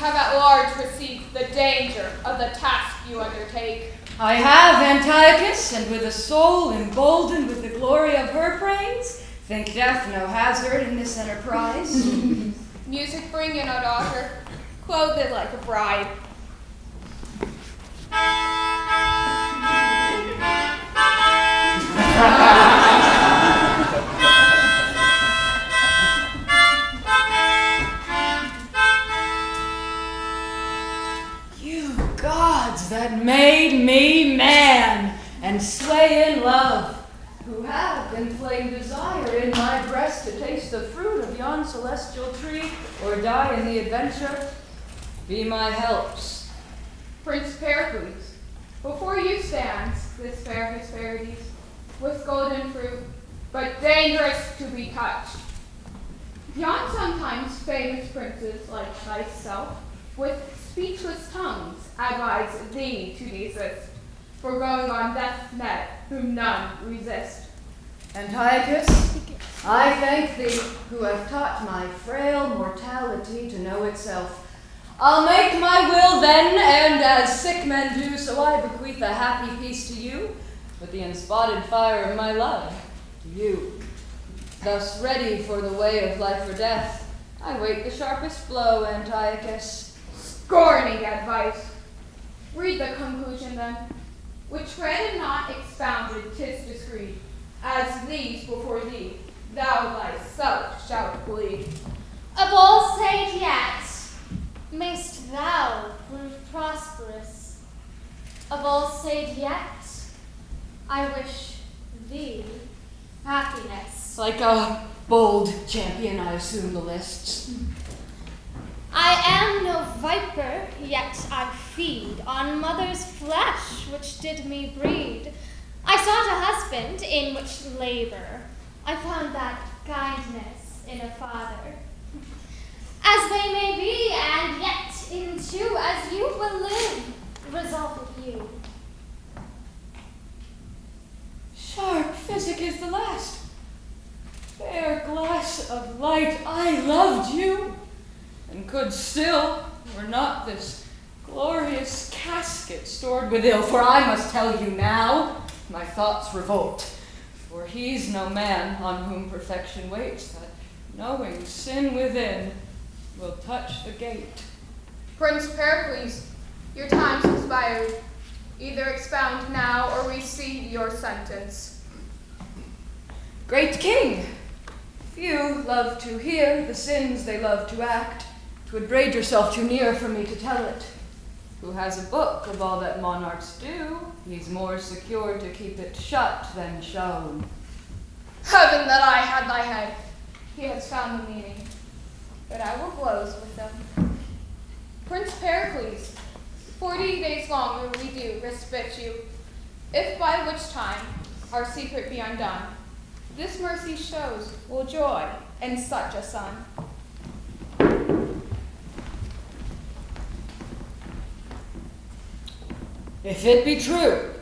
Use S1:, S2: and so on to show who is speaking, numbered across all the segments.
S1: have at large received the danger of the task you undertake.
S2: I have, Antiochus, and with a soul emboldened with the glory of her praise, think death no hazard in this enterprise.
S1: Music bring in, O daughter, clothed like a bride.
S2: You gods that made me man and sway in love, who have inflamed desire in my breast to taste the fruit of yon celestial tree or die in the adventure, be my helps.
S1: Prince Pericles, before you stands this fair Hesperides, with golden fruit, but dangerous to be touched. Yon sometimes famous princes like thyself, with speechless tongues, advise thee to desist, for going on death's net, whom none resist.
S2: Antiochus, I thank thee, who have taught my frail mortality to know itself. I'll make my will then, and as sick men do, so I bequeath a happy peace to you, with the unspotted fire of my love to you. Thus ready for the way of life or death, I wait the sharpest blow, Antiochus.
S1: Scorning advice. Read the conclusion then, which read and not expounded 'tis discreet, as these before thee, thou thyself shalt believe.
S3: Of all said yet, mayst thou prove prosperous. Of all said yet, I wish thee happiness.
S2: Like a bold champion, I assume the lists.
S3: I am no viper, yet I feed on mother's flesh, which did me breed. I sought a husband in which labor. I found that kindness in a father. As they may be, and yet in two, as you will live, resolve with you.
S2: Sharp physic is the last. Fair glass of light, I loved you, and could still, were not this glorious casket stored with ill. For I must tell you now, my thoughts revolt. For he's no man on whom perfection waits, that, knowing sin within, will touch the gate.
S1: Prince Pericles, your time's expired. Either expound now or receive your sentence.
S2: Great king, few love to hear the sins they love to act. 'Twould braid yourself too near for me to tell it. Who has a book of all that monarchs do, he's more secure to keep it shut than shown.
S1: Heaven that I had thy head. He has found the meaning, but I will gloze with them. Prince Pericles, 40 days longer we do respite you, if by which time our secret be undone. This mercy shows will joy in such a son.
S2: If it be true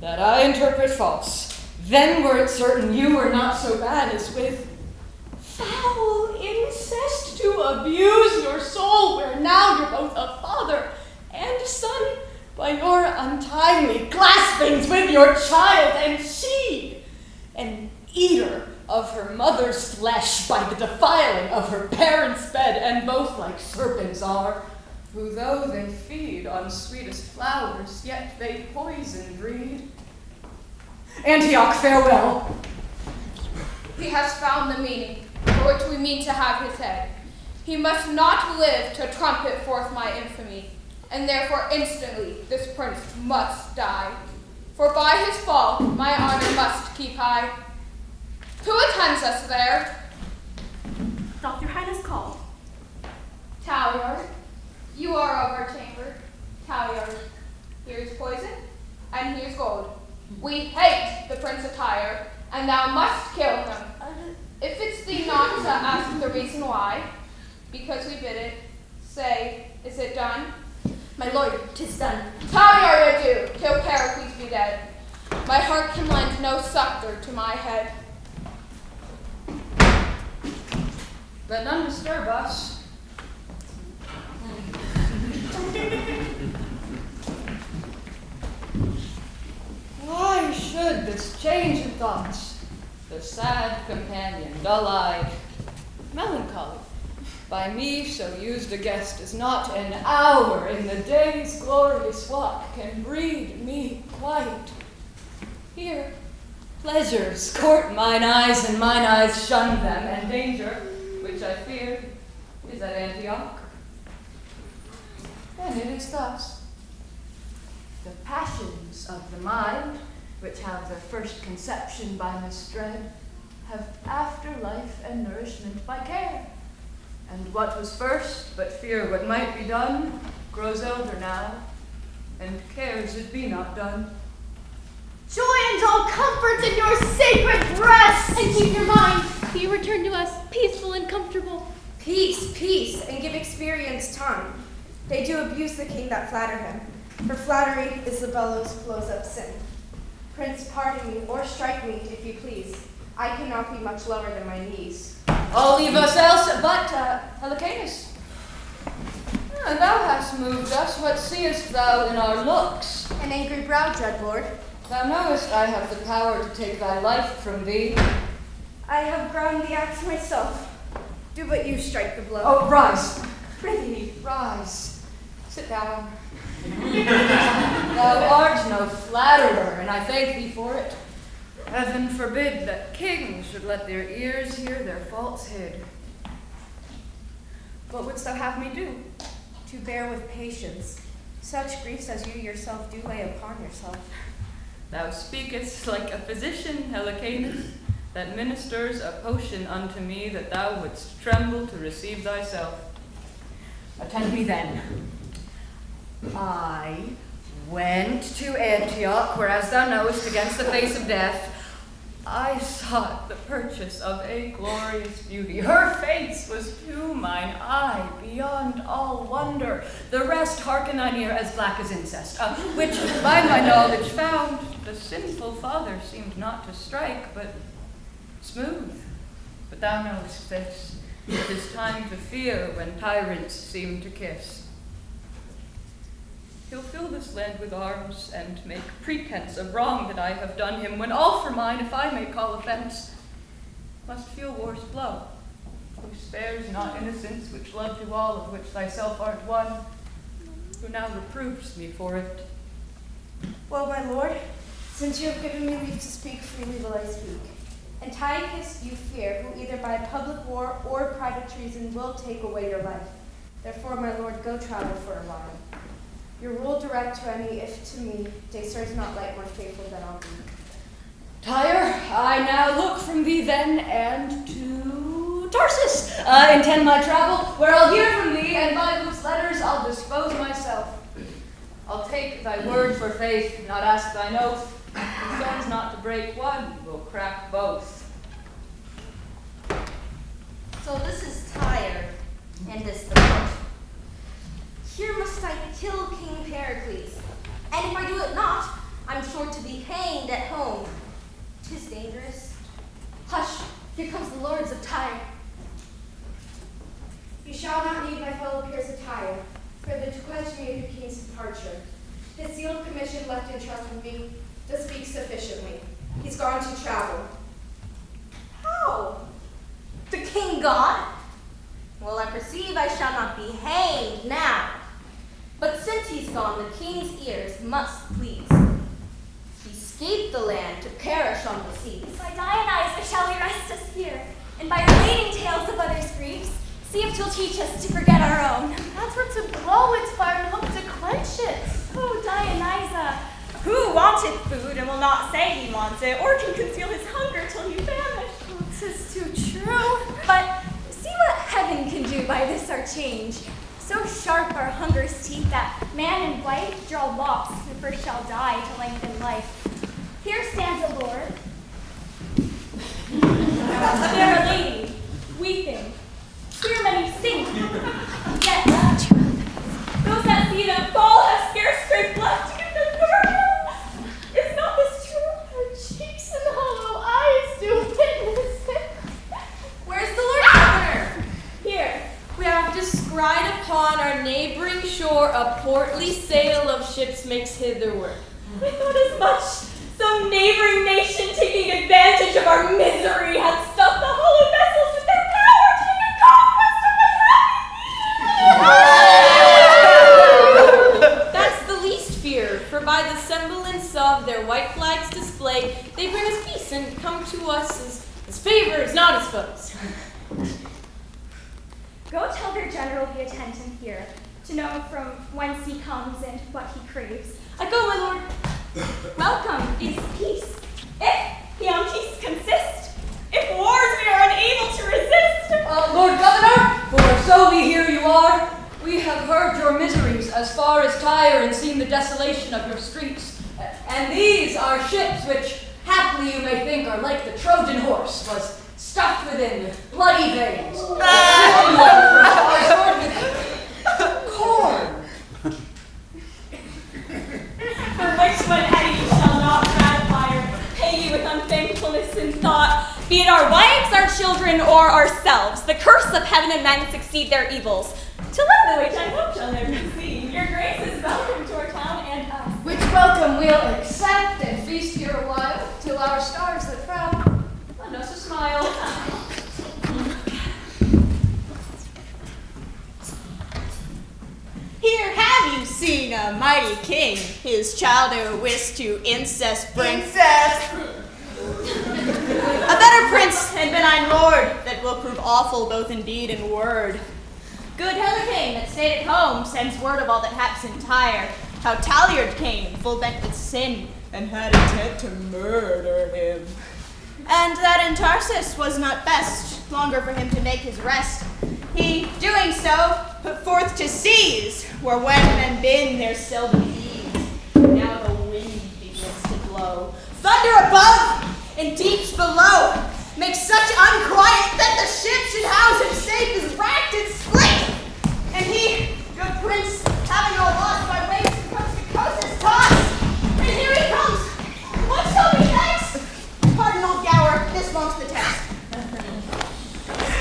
S2: that I interpret false, then were it certain you were not so bad as with foul incest to abuse your soul, where now you're both a father and son, by your untimely claspings with your child, and she, an eater of her mother's flesh by the defiling of her parents' bed, and both like serpents are, who though they feed on sweetest flowers, yet they poison breed. Antioch, farewell.
S1: He has found the meaning for which we mean to have his head. He must not live to trumpet forth my infamy, and therefore instantly this prince must die. For by his fall my honor must keep high. Who attends us there?
S4: Doth your highness call?
S1: Talliard, you are of our chamber. Talliard, here's poison, and here's gold. We hate the prince of Tyre, and thou must kill him. If it's thee not to ask the reason why, because we bid it, say, is it done?
S4: My lord, 'tis done.
S1: Talliard adieu, till Pericles be dead. My heart can lend no succor to my head.
S2: Let none disturb us. should this change in thoughts, the sad companion, dull-eyed, melancholy, by me so used a guest as not an hour in the day's glorious walk can breed me quiet. Here, pleasures court mine eyes, and mine eyes shun them, and danger, which I fear, is at Antioch. And it is thus. The passions of the mind, which have their first conception by misdread, have afterlife and nourishment by care. And what was first, but fear what might be done, grows elder now, and cares it be not done.
S3: Joy and all comfort in your sacred breast! And keep your mind, you return to us peaceful and comfortable.
S5: Peace, peace, and give experience tongue. They do abuse the king that flatter him. For flattery is the bellows flows up sin. Prince, pardon me, or strike me, if you please. I cannot be much lower than my knees.
S2: All leave us else but Helicanus. And thou hast moved us. What seest thou in our looks?
S5: An angry brow, dread lord.
S2: Thou knowest I have the power to take thy life from thee.
S5: I have ground the axe myself. Do but you strike the blow.
S2: Oh, rise.
S5: Prithee,
S2: Rise. Sit down. Thou art no flatterer, and I thank thee for it. Heaven forbid that kings should let their ears hear their faults hid. What wouldst thou have me do?
S5: to bear with patience such griefs as you yourself do lay upon yourself.
S2: Thou speakest like a physician, Helicanus, that ministers a potion unto me that thou wouldst tremble to receive thyself. Attend me then. I went to Antioch, where, as thou knowest, against the face of death, I sought the purchase of a glorious beauty. Her face was to mine eye beyond all wonder. The rest, hearken thine ear, as black as incest, which by my knowledge found, the sinful father seemed not to strike, but smooth. But thou knowest this. It is time to fear when tyrants seem to kiss. He'll fill this land with arms and make pretense of wrong that I have done him, when all for mine, if I may call offense, must feel war's blow, who spares not innocence, which loved you all, of which thyself art one, who now reproves me for it.
S5: Well, my lord, since you have given me leave to speak, freely will I speak. Antiochus you fear, who either by public war or private treason will take away your life. Therefore, my lord, go travel for a while. Your rule direct to any, if to me, they serve not light more faithful than I'll be.
S2: Tyre, I now look from thee then, and to Tarsus intend my travel, where I'll hear from thee, and by whose letters I'll dispose myself. I'll take thy word for faith, not ask thine oath. Who sends not to break one, will crack both.
S6: So this is Tyre, and this the boat. Here must I kill King Pericles, and if I do it not, I'm sure to be hanged at home. 'Tis dangerous. Hush, here comes the lords of Tyre.
S5: You shall not need my fellow peers of Tyre, for the to quench me of your king's departure. His sealed commission left in trust with me to speak sufficiently. He's gone to travel.
S6: How? The king gone? Well, I perceive I shall not be hanged now. But since he's gone, the king's ears must please. He escaped the land to perish on the seas.
S4: By Dionyza shall we rest us here, and by relating tales of others' griefs, see if 'twill teach us to forget our own.
S7: That's what to blow its fire and hope to quench it.
S4: Oh, Dionyza, who wanteth food and will not say he wants it, or can conceal his hunger till he famish?
S7: Oh, 'tis too true.
S4: But see what heaven can do by this our change. So sharp are hunger's teeth that man and wife draw lots who first shall die to lengthen life. Here stands a lord, a fair lady, weeping. Hear many sing. Yet those that see them fall have scarce strength left to give them burial. Is not this true?
S7: Her cheeks and hollow eyes do witness it.
S5: Where's the Lord Governor?
S4: Here.
S8: We have descried upon our neighboring shore a portly sail of ships makes hitherward.
S4: I thought as much. Some neighboring nation, taking advantage of our misery, had stuffed the hollow vessels with their power to make a conquest of the happy.
S8: That's the least fear, for by the semblance of their white flags displayed, they bring us peace and come to us as favors, not as foes.
S4: Go tell their general we attend him here, to know from whence he comes and what he craves.
S8: I go, my lord.
S4: Welcome is peace, if peace consist, if wars we are unable to resist.
S2: Lord Governor, for so we hear you are, we have heard your miseries as far as Tyre and seen the desolation of your streets. And these are ships which, haply you may think, are like the Trojan horse, was stuffed within bloody veins. Corn.
S4: For which one Eddie shall not gratify or pay you with unthankfulness in thought, be it our wives, our children, or ourselves. The curse of heaven and men succeed their evils. To live the which I hope shall never be seen. Your grace is welcome to our town and us.
S1: Which welcome we'll accept and feast here a while, till our stars that frown lend us a smile.
S9: Here have you seen a mighty king, his child who wished to incest bring. Incest! A better prince and benign lord that will prove awful both in deed and word. Good Helicanus that stayed at home sends word of all that haps in Tyre, how Talyard came full bent with sin and had intent to murder him. And that in Tarsus was not best longer for him to make his rest. He, doing so, put forth to seas, where when men been there seldom ease. Now the wind begins to blow. Thunder above and deeps below makes such unquiet that the ship should house him safe is racked and split. And he, good prince, having no loss by waves from coast to coast is tossed. And here he comes. What shall be next? Pardon, old Gower, this won't the text.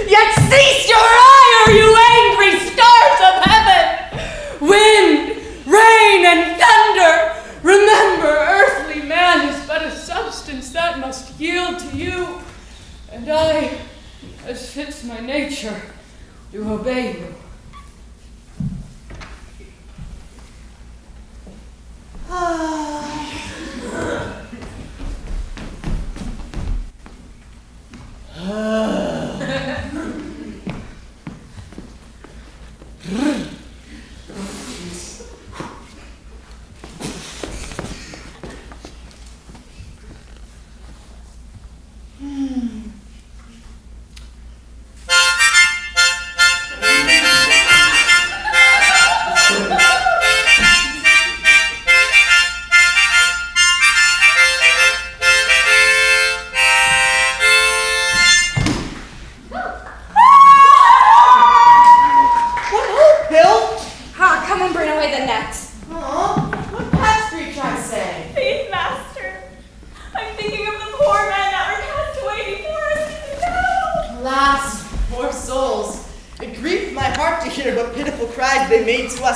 S2: Yet cease your ire, you angry stars of heaven! Wind, rain, and thunder! Remember, earthly man is but a substance that must yield to you, and I, as fits my nature, do obey you.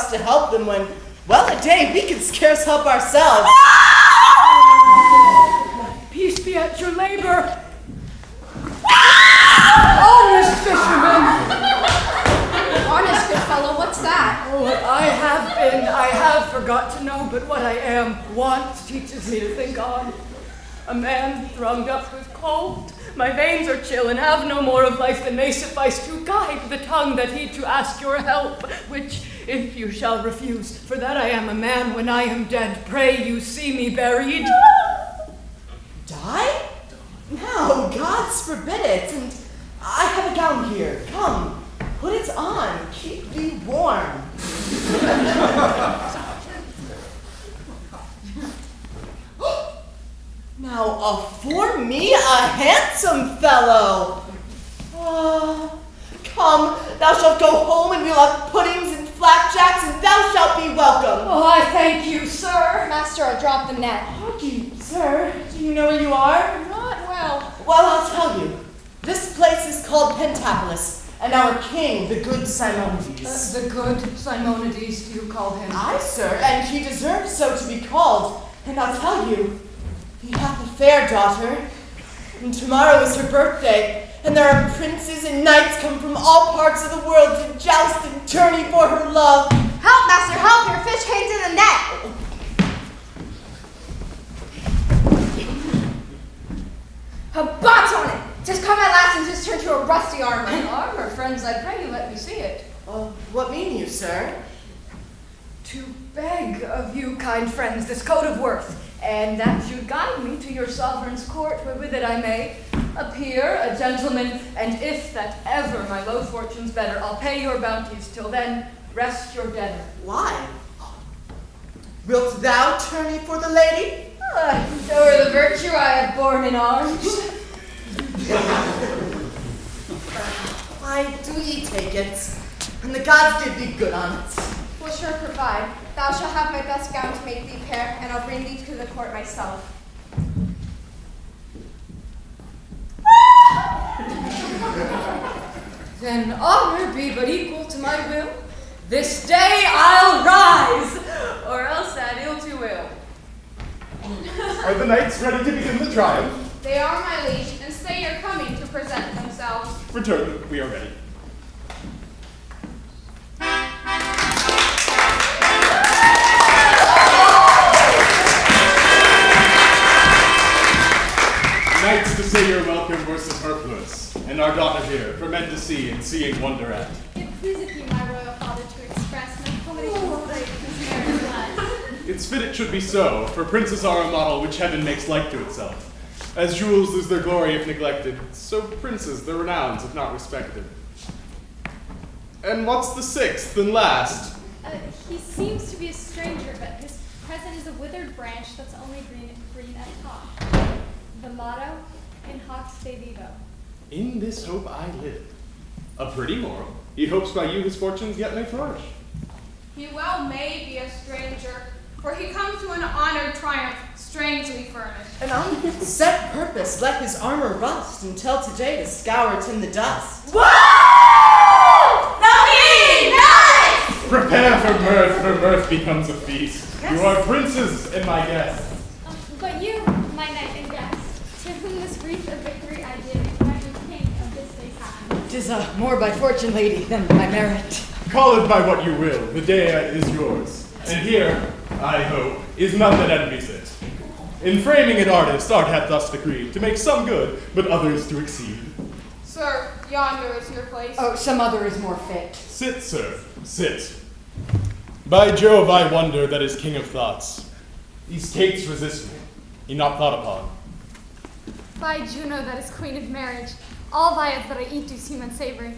S10: To help them when, well, a day we can scarce help ourselves.
S2: Peace be at your labor. Honest fisherman.
S5: Honest, good fellow, what's that?
S2: Oh, what I have been, I have forgot to know, but what I am, want teaches me to think on. A man thronged up with cold. My veins are chill and have no more of life than may suffice to guide the tongue that heed to ask your help, which if you shall refuse, for that I am a man when I am dead, pray you see me buried.
S10: Die? No, gods forbid it, and I have a gown here. Come, put it on, keep thee warm. Now, for me, a handsome fellow. Come, thou shalt go home, and we'll have puddings and flapjacks, and thou shalt be welcome.
S2: Oh, I thank you, sir.
S5: Master, I dropped the net.
S10: Harkee, sir, do you know where you are?
S5: Not well.
S10: Well, I'll tell you. This place is called Pentapolis, and our king, the good Simonydes.
S2: The good Simonydes, do you call him?
S10: Aye, sir, and he deserves so to be called. And I'll tell you, he hath a fair daughter, and tomorrow is her birthday, and there are princes and knights come from all parts of the world to joust and tourney for her love.
S5: Help, master, help! Your fish hangs in the net! A botch on it! Just come at last and just turn to a rusty armor.
S2: An armor, friends, I pray you let me see it.
S10: What mean you, sir?
S2: To beg of you, kind friends, this code of worth, and that you guide me to your sovereign's court, where with it I may appear a gentleman, and if that ever my low fortune's better, I'll pay your bounties. Till then, rest your debtor.
S10: Why? Wilt thou tourney for the lady?
S2: Show her the virtue I have borne in arms.
S10: Why do ye take it? And the gods give thee good on it.
S5: Will sure provide. Thou shalt have my best gown to make thee pair, and I'll bring thee to the court myself.
S2: Then honor be but equal to my will. This day I'll rise, or else that ill to ill.
S11: Are the knights ready to begin the triumph?
S1: They are, my liege, and stay your coming to present themselves.
S11: Return, we are ready. Knights, to say your welcome were superfluous, and our daughter here, for men to see and seeing wonder at.
S7: It pleaseth you, my royal father, to express no accommodation of his marriage life.
S11: It's fit it should be so, for princes are a model which heaven makes like to itself. As jewels lose their glory if neglected, so princes their renowns if not respected. And what's the sixth and last?
S7: He seems to be a stranger, but his present is a withered branch that's only green at top. The motto, in hoc de vivo.
S11: In this hope I live. A pretty moral. He hopes by you his fortunes yet may flourish.
S1: He well may be a stranger, for he comes to an honored triumph strangely furnished.
S10: And on set purpose let his armor rust, until today to scour it in the dust.
S9: Whoa! Nice!
S11: Prepare for mirth becomes a feast.
S7: Yes.
S11: You are princes and my guests.
S7: But you, my knight and guest, to whom this wreath of victory I give, I am king of this day's time.
S2: 'Tis more by fortune, lady, than by merit.
S11: Call it by what you will, the day is yours. And here, I hope, is none that envies it. In framing it artist, art hath thus decreed, to make some good, but others to exceed.
S1: Sir, yonder is your place.
S2: Oh, some other is more fit.
S11: Sit, sir, sit. By Jove, I wonder that is king of thoughts. These cakes resist me, he not thought upon.
S7: By Juno, that is queen of marriage, all viands that I eat do seem unsavory.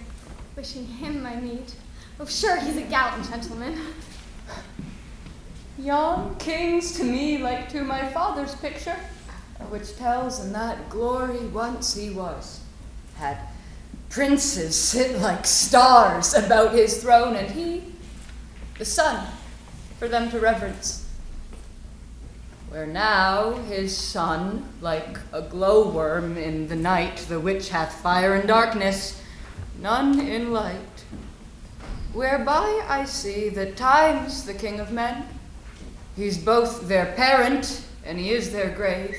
S7: Wishing him my meat. Oh, sure, he's a gallant gentleman.
S2: Yon kings to me like to my father's picture, which tells in that glory once he was. Had princes sit like stars about his throne, and he, the sun, for them to reverence. Where now his son, like a glowworm in the night, the which hath fire and darkness, none in light. Whereby I see that time's the king of men. He's both their parent, and he is their grave,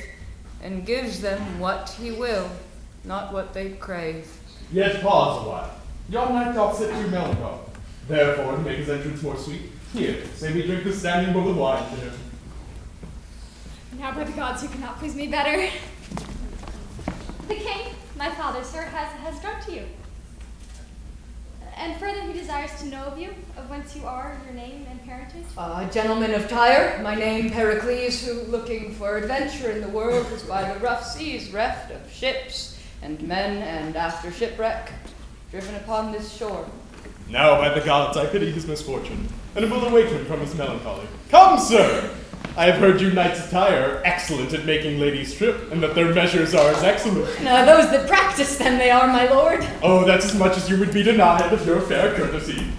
S2: and gives them what he will, not what they crave.
S11: Yet pause a while. Yon knight doth sit too melancholy. Therefore, to make his entrance more sweet, here, say we drink this standing bowl of wine to him.
S7: Now, by the gods, you cannot please me better. The king, my father, sir, has drunk to you. And further, he desires to know of you, of whence you are, your name and parentage.
S2: Gentleman of Tyre, my name Pericles, who, looking for adventure in the world, is by the rough seas reft of ships and men, and after shipwreck, driven upon this shore.
S11: Now, by the gods, I pity his misfortune, and will awake him from his melancholy. Come, sir! I have heard you knights of Tyre are excellent at making ladies strip, and that their measures are as excellent.
S2: Those that practice them they are, my lord.
S11: Oh, that's as much as you would be denied of your fair courtesy.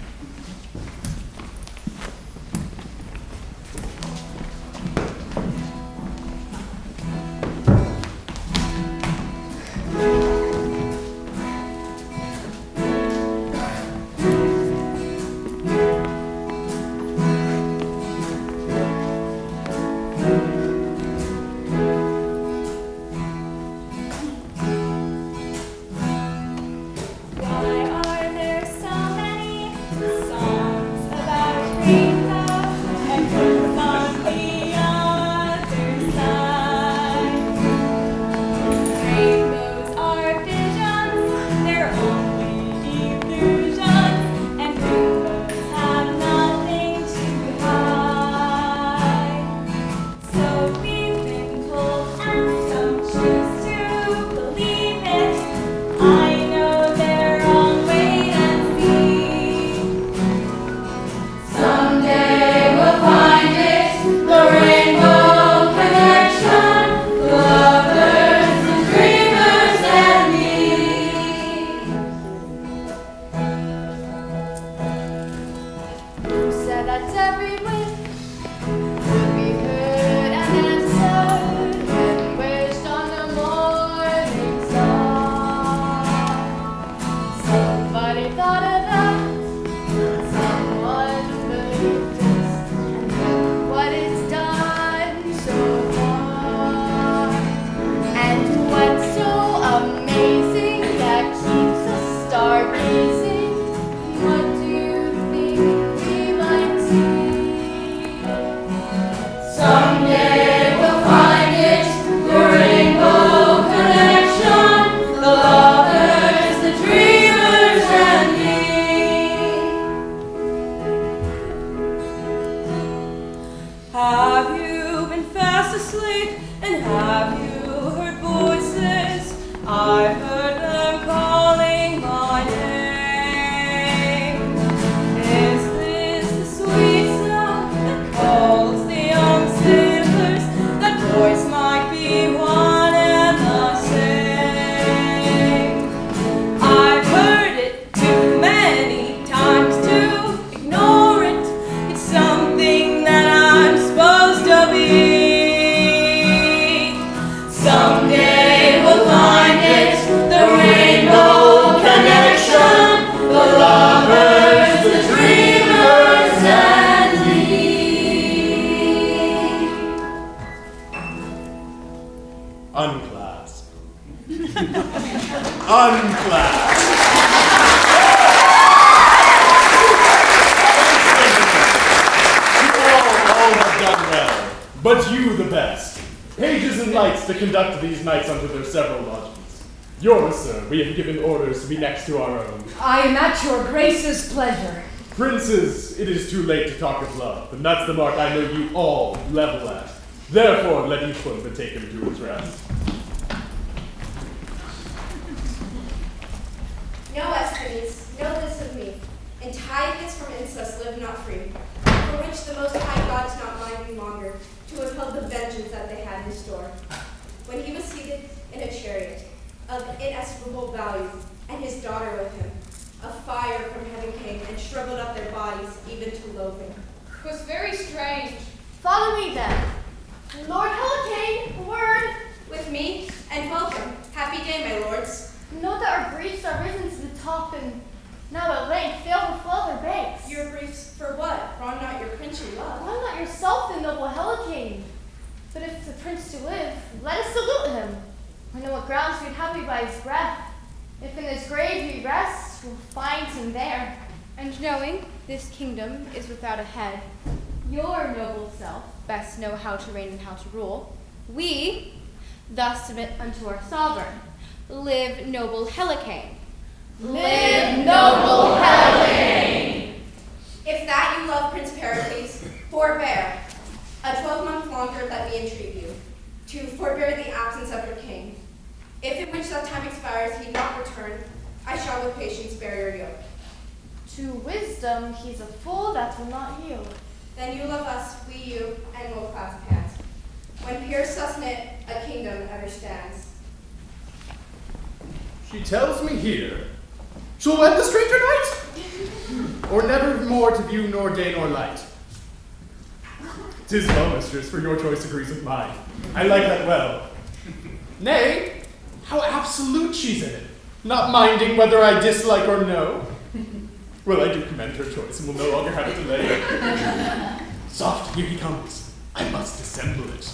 S11: but you the best. Pages and lights to conduct these knights unto their several lodgings. Yours, sir, we have given orders to be next to our own.
S2: I am at your grace's pleasure.
S11: Princes, it is too late to talk of love, and that's the mark I know you all level at. Therefore, let each one but take him to his rest.
S5: No, Escanes, know this of me. Antiochus from incest lived not free, for which the Most High God is not minding longer, to withhold the vengeance that they had in store. When he was seated in a chariot of inestimable value, and his daughter with him, a fire from heaven came and shriveled up their bodies even to loathing.
S1: 'Twas very strange.
S3: Follow me then. Lord Helicane, a word.
S5: With me, and welcome. Happy day, my lords.
S3: Note that our griefs are risen to the top, and now at length they overflow their banks.
S5: Your griefs for what? Wrong not your princely love.
S3: Wrong not yourself, the noble Helicane. But if the prince to live, let us salute him. I know what grounds we'd have me by his breath. If in his grave he rests, we'll find him there.
S12: And knowing this kingdom is without a head, your noble self best know how to reign and how to rule. We thus submit unto our sovereign. Live, noble Helicane.
S3: Live, noble Helicane!
S5: If that you love Prince Pericles, forbear. A 12-month longer let me entreat you, to forbear the absence of your king. If in which that time expires he not return, I shall with patience bear your yoke.
S3: To wisdom he's a fool that will not yield.
S5: Then you love us, we you, and we'll clasp hands. When pierced thus knit, a kingdom ever stands.
S11: She tells me here, she'll wed the stranger knight, or never more to view nor day nor light. 'Tis well, mistress, for your choice agrees with mine. I like that well. Nay, how absolute she's in it, not minding whether I dislike or no. Well, I do commend her choice, and will no longer have it delayed. Soft, here he comes. I must dissemble it.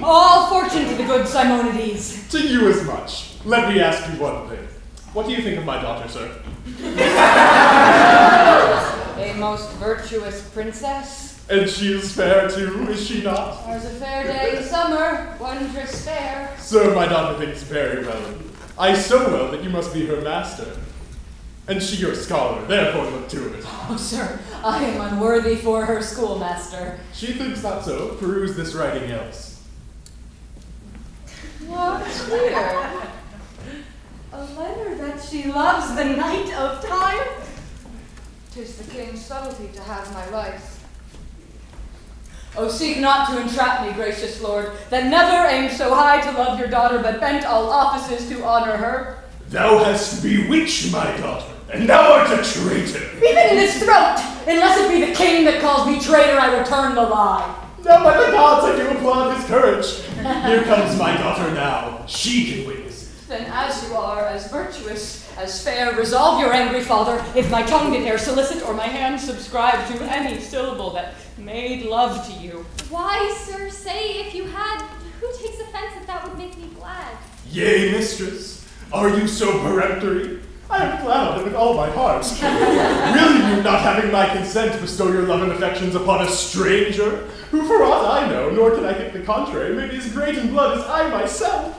S2: All fortune to the good Simonydes.
S11: To you as much. Let me ask you one thing. What do you think of my daughter, sir?
S2: A most virtuous princess.
S11: And she is fair too, is she not?
S2: Ours a fair day in summer, wondrous fair.
S11: Sir, my daughter thinks very well. I so well that you must be her master. And she your scholar, therefore look to it.
S2: Oh, sir, I am unworthy for her schoolmaster.
S11: She thinks not so. Peruse this writing else.
S2: What here? A letter that she loves the night of time? 'Tis the king's subtlety to have my life. Oh, seek not to entrap me, gracious lord, that never aimed so high to love your daughter, but bent all offices to honor her.
S11: Thou hast bewitched my daughter, and thou art a traitor.
S2: Even in his throat, unless it be the king that calls me traitor, I return the lie.
S11: Now, by the gods, I do applaud his courage. Here comes my daughter now. She can witness it.
S2: Then as you are, as virtuous, as fair, resolve your angry father, if my tongue did e'er solicit, or my hand subscribe to any syllable that made love to you.
S3: Why, sir, say if you had, who takes offense that would make me glad?
S11: Yea, mistress. Are you so peremptory? I am glad of it with all my heart. Will you, not having my consent, bestow your love and affections upon a stranger, who for aught I know, nor can I think the contrary, may be as great in blood as I myself?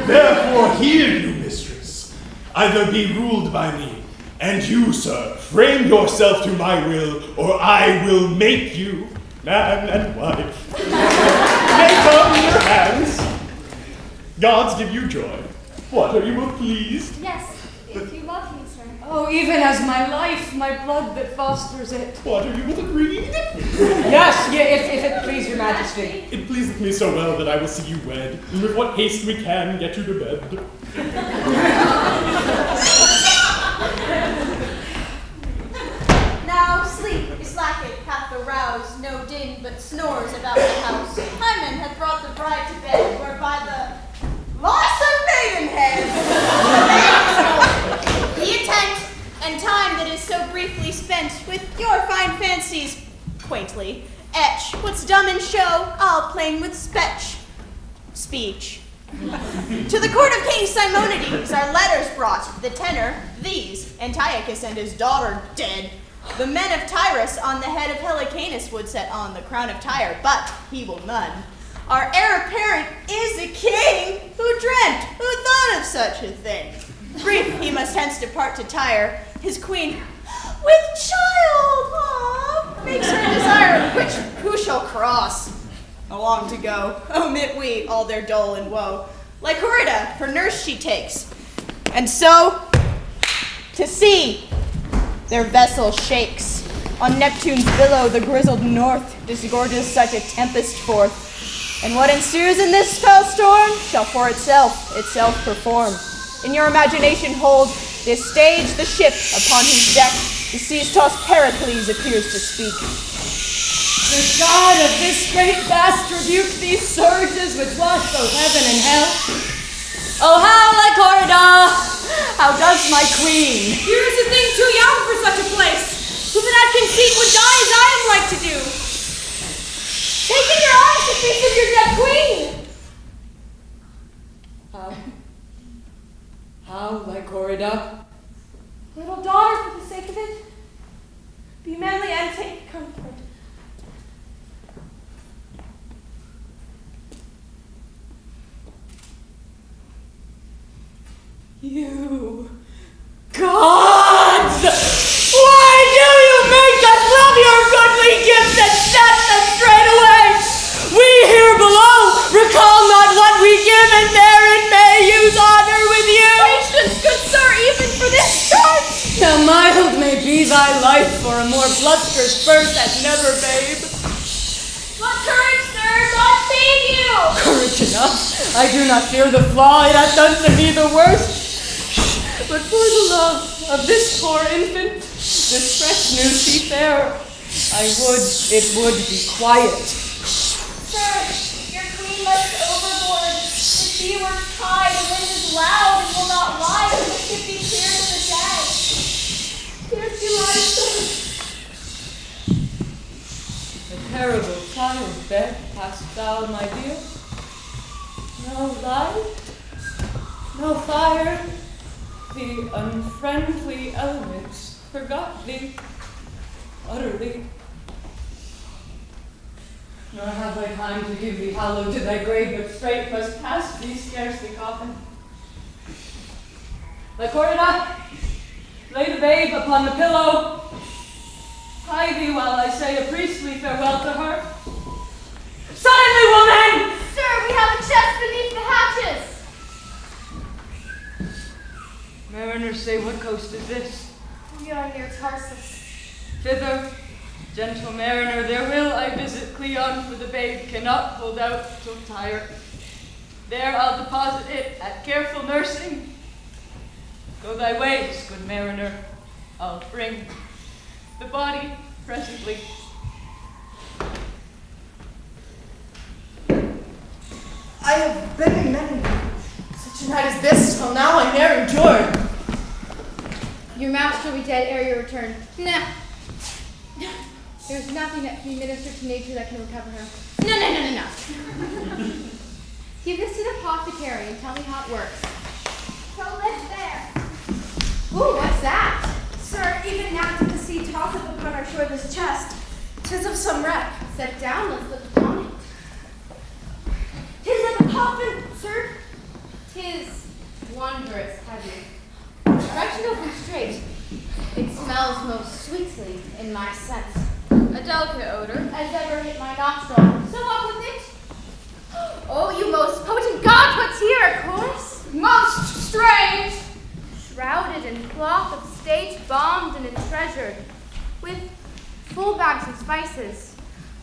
S11: Therefore hear you, mistress. Either be ruled by me, and you, sir, frame yourself to my will, or I will make you man and wife. Make up your hands. Gods give you joy. What, are you well pleased?
S3: Yes, if you love me, sir.
S2: Oh, even as my life, my blood that fosters it.
S11: What, are you well agreed?
S2: Yes, if it please your majesty.
S11: It pleaseth me so well that I will see you wed, and with what haste we can get you to bed.
S9: Now sleep is lacking, hath aroused no din but snores about the house. Hymen hath brought the bride to bed, whereby the loss of maidenhead. Be attent, and time that is so briefly spent with your fine fancies, quaintly, etch what's dumb in show, I'll plain with speech. To the court of King Simonydes our letters brought, the tenor, these, Antiochus and his daughter dead, The men of Tyrus on the head of Helicanus would set on the crown of Tyre, but he will none. Our heir apparent is a king. Who dreamt? Who thought of such a thing? Brief, he must hence depart to Tyre, his queen with child. Aww, makes her desire, which who shall cross? Along to go, omit we all their dole and woe. Like Lysimachus, her nurse she takes, and so to sea their vessel shakes. On Neptune's billow the grizzled north disgorges such a tempest forth. And what ensues in this fell storm shall for itself perform. In your imagination hold this stage, the ship upon whose deck the seas-tossed Pericles appears to speak.
S2: The God of this great vast rebuke these surges which wash both heaven and hell. Oh, how Lysimachus, how does my queen?
S8: Here is a thing too young for such a place. Who that conceit would die as I am like to do? Take in your eyes the face of your dead queen.
S2: How Lysimachus?
S4: Little daughter, for the sake of it, be manly and take comfort.
S2: You gods! Why do you make us love your goodly gifts and set them straight away? We here below recall not what we give, and therein may use honor with you.
S8: Patience, good sir, even for this time.
S2: Now mild may be thy life for a more blusterous birth than never, babe.
S8: What courage, sir, God save you.
S2: Courage enough. I do not fear the flaw, it hath done to me the worst. But for the love of this poor infant, this fresh new seafarer, it would be quiet.
S4: Sir, your queen must overboard. The sea works high, the wind is loud, and will not rise, and the ship be cleared of the dead. Here she lies, sir.
S2: The terrible childbed hast thou, my dear. No light, no fire. The unfriendly elements forgot thee utterly. Nor have I time to give thee hollow to thy grave, but straight must pass thee scarce the coffin. Lysimachus, lay the babe upon the pillow. Hie thee while I say a priestly farewell to her. Suddenly, woman!
S3: Sir, we have a chest beneath the hatches.
S2: Mariners say, what coast is this?
S3: We are near Tarsus.
S2: Thither, gentle mariner, there will I visit Cleon, for the babe cannot hold out till Tyre. There I'll deposit it at careful nursing. Go thy ways, good mariner. I'll bring the body presently.
S10: I have been in many. Such a night as this, till now I ne'er endured.
S12: Your master will be dead ere your return. Nah. There's nothing that can be ministered to nature that can recover her. No. Give this to the apothecary and tell me how it works.
S5: So lift there.
S12: Ooh, what's that?
S5: Sir, even now did the sea tosseth upon our shore this chest. 'Tis of some wreck.
S12: Set down, let's look upon it.
S5: 'Tis of a coffin, sir.
S12: 'Tis wondrous heavy. Stretch it open straight. It smells most sweetly in my sense. A delicate odor as ever hit my nostril. So up with it. Oh, you most potent god, what's here? A chorus? Most strange. Shrouded in cloth of state, bombed and treasured, with full bags of spices.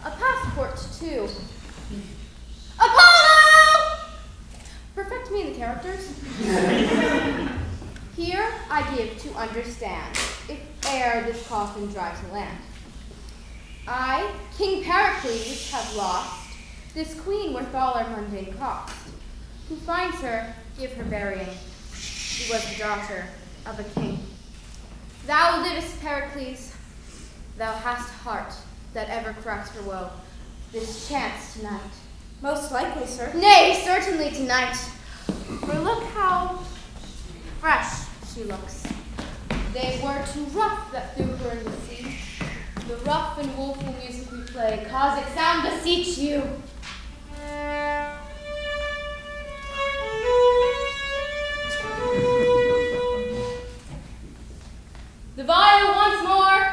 S12: A passport, too. Apollo! Perfect me in the characters. Here I give to understand, if e'er this coffin drive to land. I, King Pericles, have lost this queen worth all our mundane cost. Who finds her, give her burying. She was the daughter of a king. Thou livest, Pericles. Thou hast heart that ever cracks for woe. This chance tonight.
S5: Most likely, sir.
S12: Nay, certainly tonight. For look how fresh she looks. They were too rough that threw her in the sea. The rough and woeful music we play, cause it sound beseech you. The viol once more.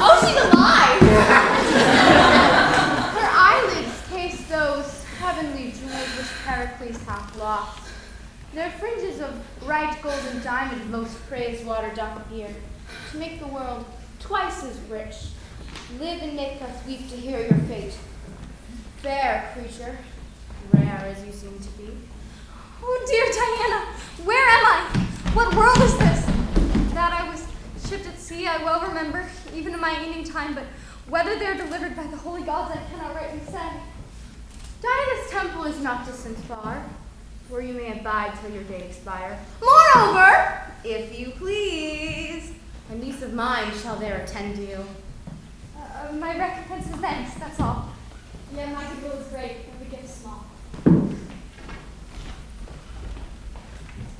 S3: Oh, she's alive!
S12: Her eyelids taste those heavenly jewels which Pericles hath lost. Their fringes of bright golden diamond most praised water doth appear, to make the world twice as rich. Live and make us weep to hear your fate. Fair creature, rare as you seem to be.
S7: Oh, dear Diana, where am I? What world is this? That I was shipped at sea, I well remember, even in my evening time, but whether they're delivered by the holy gods, I cannot rightly say.
S12: Diana's temple is not distant far, where you may abide till your day expire.
S7: Moreover,
S12: If you please, a niece of mine shall there attend you.
S7: my recompense is thanks, that's all. Yet my goodwill is great, but the gift small.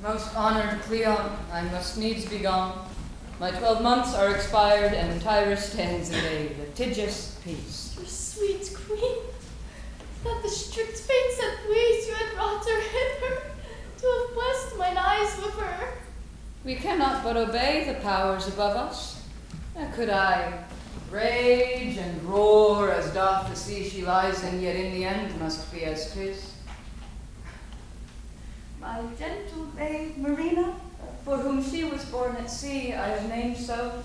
S2: Most honored Cleon, I must needs be gone. My 12 months are expired, and Tyra stands in a litigious peace.
S4: Your sweet queen, that the strict fates had pleased you had brought her hither, to have blessed mine eyes with her.
S2: We cannot but obey the powers above us. Now could I rage and roar as doth the sea she lies in, yet in the end must be as 'tis. My gentle babe Marina, for whom she was born at sea, I have named so.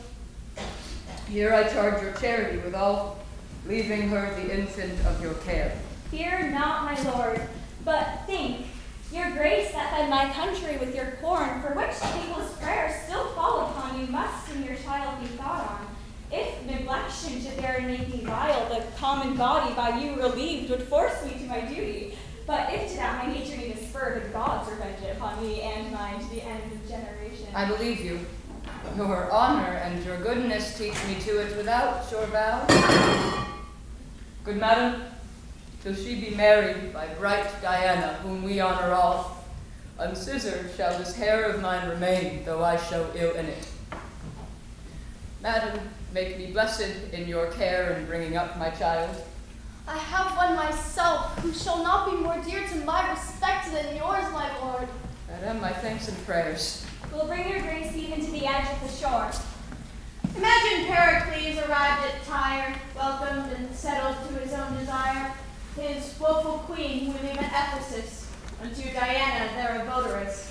S2: Here I charge your charity withal, leaving her the infant of your care.
S4: Fear not, my lord, but think, your grace that fed my country with your corn, for which people's prayers still fall upon you, must in your child be thought on. If neglection should there make me vile, the common body by you relieved would force me to my duty. But if to that my nature need a spur, the gods revenge it upon me and mine to the end of generation.
S2: I believe you. Your honor and your goodness teach me to it without your vow. Good madam, till she be married by bright Diana, whom we honor all, unscissored shall this hair of mine remain, though I show ill in it. Madam, make me blessed in your care in bringing up my child.
S3: I have one myself, who shall not be more dear to my respect than yours, my lord.
S2: Madam, my thanks and prayers.
S4: We'll bring your grace even to the edge of the shore.
S5: Imagine Pericles arrived at Tyre, welcomed and settled to his own desire, his woeful queen who would leave at Ephesus, unto Diana their votaress.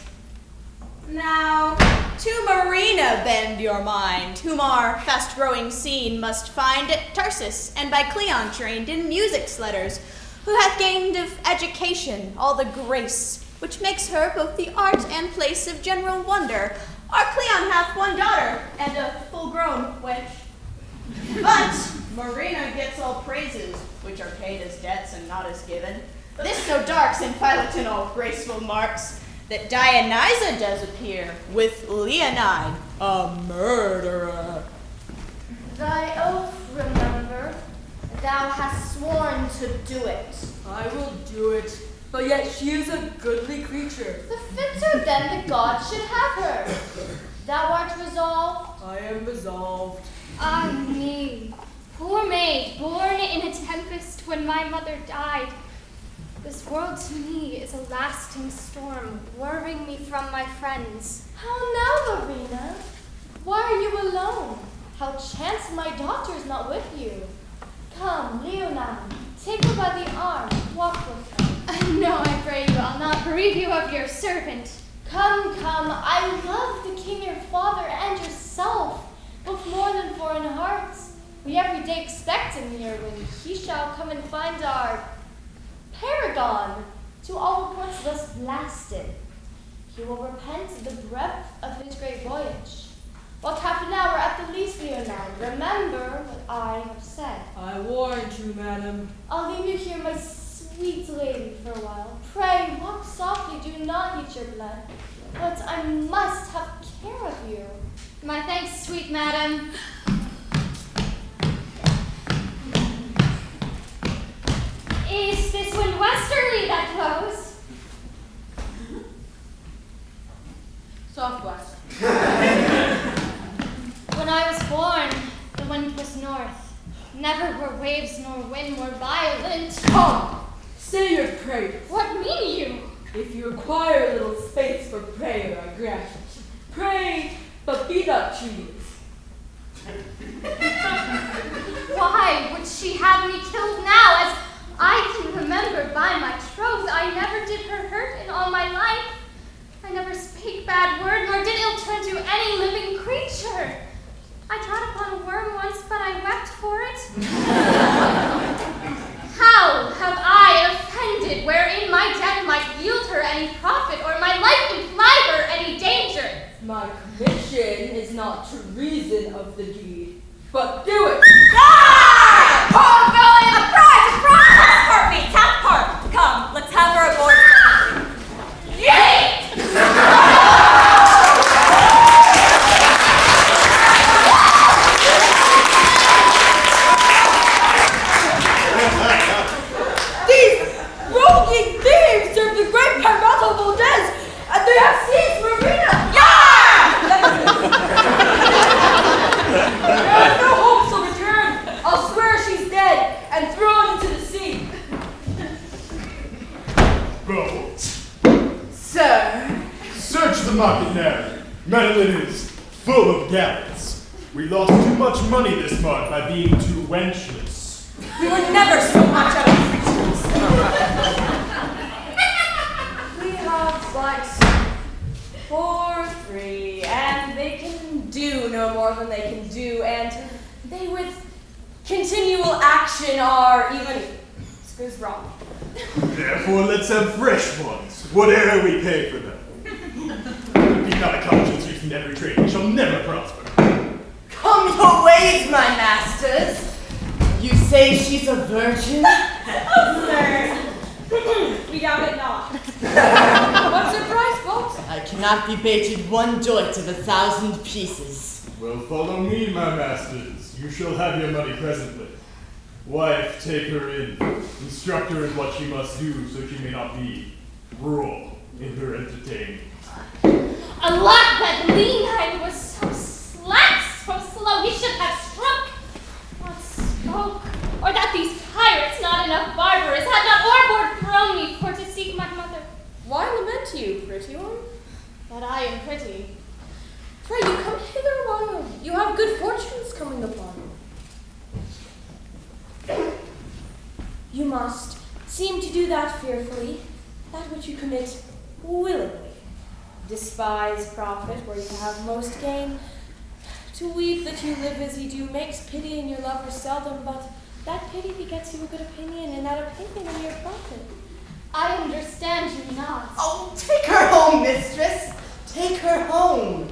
S9: Now, to Marina bend your mind, whom our fast-growing scene must find at Tarsus, and by Cleon trained in music's letters, who hath gained of education all the grace, which makes her both the art and place of general wonder. Our Cleon hath one daughter, and a full-grown wench. But Marina gets all praises, which are paid as debts and not as given. This so darks in Philoton all graceful marks, that Dionyza does appear with Leonine, a murderer.
S3: Thy oath, remember. Thou hast sworn to do it.
S2: I will do it, but yet she is a goodly creature.
S3: The fitter then the gods should have her. Thou art resolved.
S2: I am resolved.
S3: Ah me, poor maid, born in a tempest when my mother died. This world to me is a lasting storm, whirling me from my friends.
S7: how now, Marina? Why are you alone?
S3: How chance my daughter's not with you? Come, Leonine, take her by the arm, walk with her.
S12: No, I pray you, I'll not bereave you of your servant.
S3: Come, I love the king your father and yourself, both more than foreign hearts. We every day expect him here when he shall come and find our paragon, to all reports thus blasted. He will repent of the breadth of his great voyage. While half an hour at the least, Leonine, remember what I have said.
S2: I warrant you, madam.
S3: I'll leave you here, my sweet lady, for a while. Pray, walk softly, do not heat your blood. But I must have care of you.
S12: My thanks, sweet madam.
S3: north. Never were waves nor wind more violent.
S2: Come, say your prayers.
S3: What mean you?
S2: If you require a little space for prayer, I grant it. Pray, but be not treated.
S3: Why would she have me killed now? As I can remember by my troth, I never did her hurt in all my life. I never spake bad word, nor did ill turn to any living creature. I trod upon a worm once, but I wept for it. How have I offended, wherein my death might yield her any profit, or my life imply her any danger?
S2: My commission is not to reason of the deed, but do it.
S4: Ah! Oh, Billy, surprise! Heartbeats, half part. Come, let's have her aboard. Yay!
S2: These roguing thieves serve the great Marshal Valdez, and they have seized Marina. There's no hopes of return. I'll swear she's dead and thrown into the sea.
S11: Go.
S10: Sir,
S11: Search the market now. Madeline is full of gallants. We lost too much money this month by being too wenchless.
S9: We were never so much out of creatures. We have flags 4, 3, and they can do no more than they can do, and they with continual action are even screws wrong.
S11: Therefore, let's have fresh ones, whate'er we pay for them. Be not a conscience used in every trade, we shall never prosper.
S10: come your ways, my masters. You say she's a virgin?
S4: Oh, sir. We doubt it not.
S2: What's her price, folks?
S10: I cannot be baited one doit of 1,000 pieces.
S11: Well, follow me, my masters. You shall have your money presently. Wife, take her in. Instruct her in what she must do, so she may not be raw in her entertainment.
S3: Alack, that Leonine was so slack, so slow, he should have struck, not spoke, or that these pirates, not enough barbarous, had not overboard thrown me for to seek my mother.
S8: Why lament you, pretty one?
S3: That I am pretty.
S8: Pray you come hither a while. You have good fortunes coming upon you.
S9: You must seem to do that fearfully, that which you commit willingly. Despise profit where you have most gain. To weep that you live as ye do makes pity in your lover seldom, but that pity begets you a good opinion, and that opinion in your profit.
S3: I understand you not.
S10: Oh, take her home, mistress. Take her home.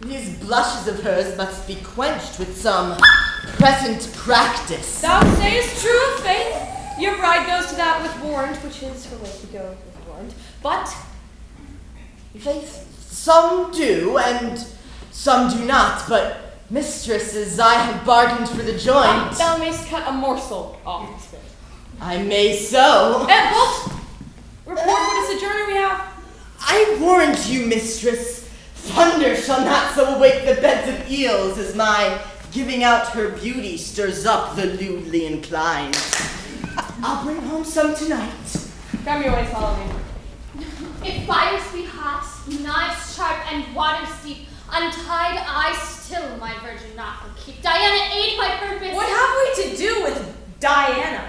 S10: These blushes of hers must be quenched with some present practice.
S8: Thou sayest true, faith. Your bride goes to that with warrant, which is her way to go with warrant. But
S10: Faith, some do, and some do not, but mistresses, I have bargained for the joint.
S8: thou mayst cut a morsel off the spit.
S10: I may so.
S8: Bolt, report what a sojourner we have.
S10: I warrant you, mistress, thunder shall not so awake the beds of eels as my giving out her beauty stirs up the lewdly inclined. I'll bring home some tonight.
S8: Come your ways, follow me.
S3: If fires be hot, knives sharp, and waters deep, untied I still my virgin knot will keep. Diana, aid my purpose.
S9: What have we to do with Diana?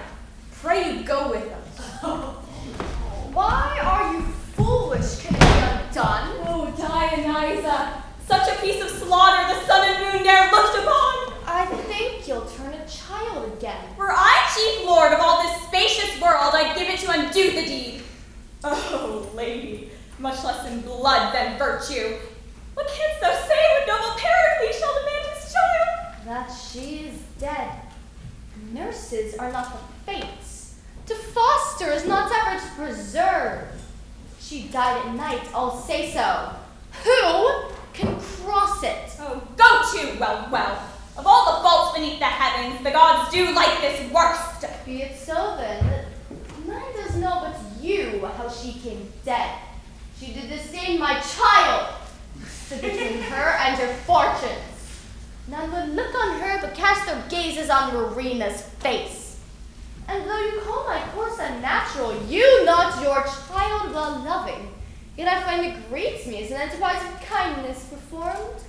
S9: Pray you go with us.
S7: Why are you foolish? Can it be undone?
S4: Oh, Dionyza, such a piece of slaughter the sun and moon ne'er looked upon.
S7: I think you'll turn a child again.
S4: Were I chief lord of all this spacious world, I'd give it to undo the deed. Oh, lady, much less in blood than virtue. What canst thou say when noble Pericles shall demand his child?
S7: That she is dead. Nurses are not the fates. To foster is not ever to preserve. She died at night, I'll say so. Who can cross it?
S4: Oh, go to, well. Of all the faults beneath the heavens, the gods do like this worst.
S7: Be it so then. None does know but you how she came dead. She did disdain my child. Stood between her and her fortunes. None would look on her, but cast their gazes on Marina's face. And though you call my course unnatural, you not your child well-loving, yet I find it grieves me as an enterprise of kindness performed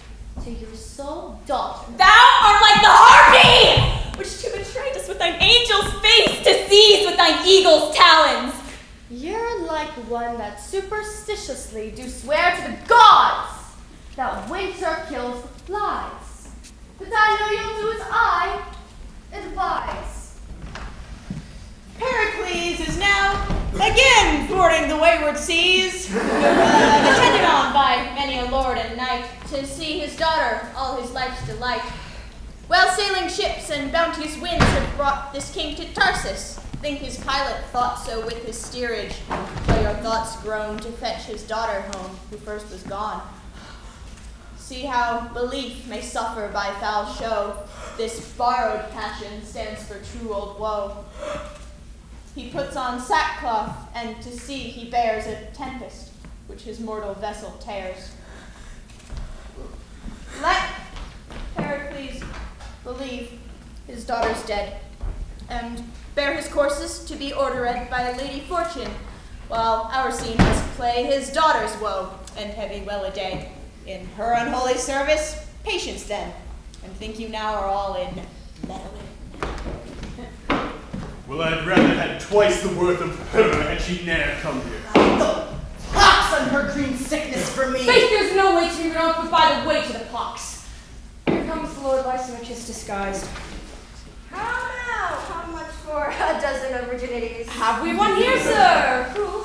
S7: to your sole daughter.
S4: Thou art like the harpy, which to betray us with thine angel's face, to seize with thine eagle's talons.
S7: You're like one that superstitiously do swear to the gods that winter kills the flies. But I know you'll do as I advise.
S9: Pericles is now again fording the wayward seas, attended on by many a lord and knight, to see his daughter all his life's delight. Well sailing ships and bounteous winds have brought this king to Tarsus. Think his pilot thought so with his steerage, till your thoughts groan to fetch his daughter home, who first was gone. See how belief may suffer by foul show. This borrowed passion stands for true old woe. He puts on sackcloth, and to sea he bears a tempest, which his mortal vessel tears. Let Pericles believe his daughter's dead, and bear his courses to be ordered by Lady Fortune, while our scene must play his daughter's woe, and heavy well a day. In her unholy service, patience then, and think you now are all in meddling.
S11: Well, I'd rather had twice the worth of her had she ne'er come here.
S10: The pox on her green sickness for me.
S2: Faith, there's no way to be known but by the way to the pox. Here comes the Lord Lysimachus disguised.
S6: How now? How much for a dozen of virginities?
S2: Have we one here, sir? Who,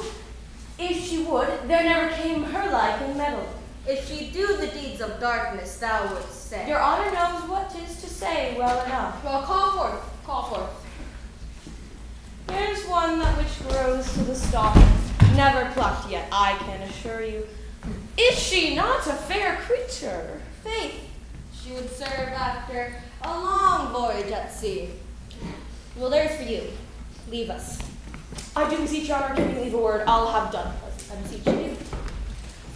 S2: if she would, there never came her like in metal.
S6: If she do the deeds of darkness, thou wouldst say.
S2: Your honor knows what 'tis to say well enough.
S1: Well, call forth, call forth.
S2: There's one that which grows to the stalk, never plucked yet, I can assure you. Is she not a fair creature?
S6: Faith, she would serve after a long voyage at sea. Well, there's for you. Leave us.
S2: I do beseech your honor, give me leave a word, I'll have done. I beseech you.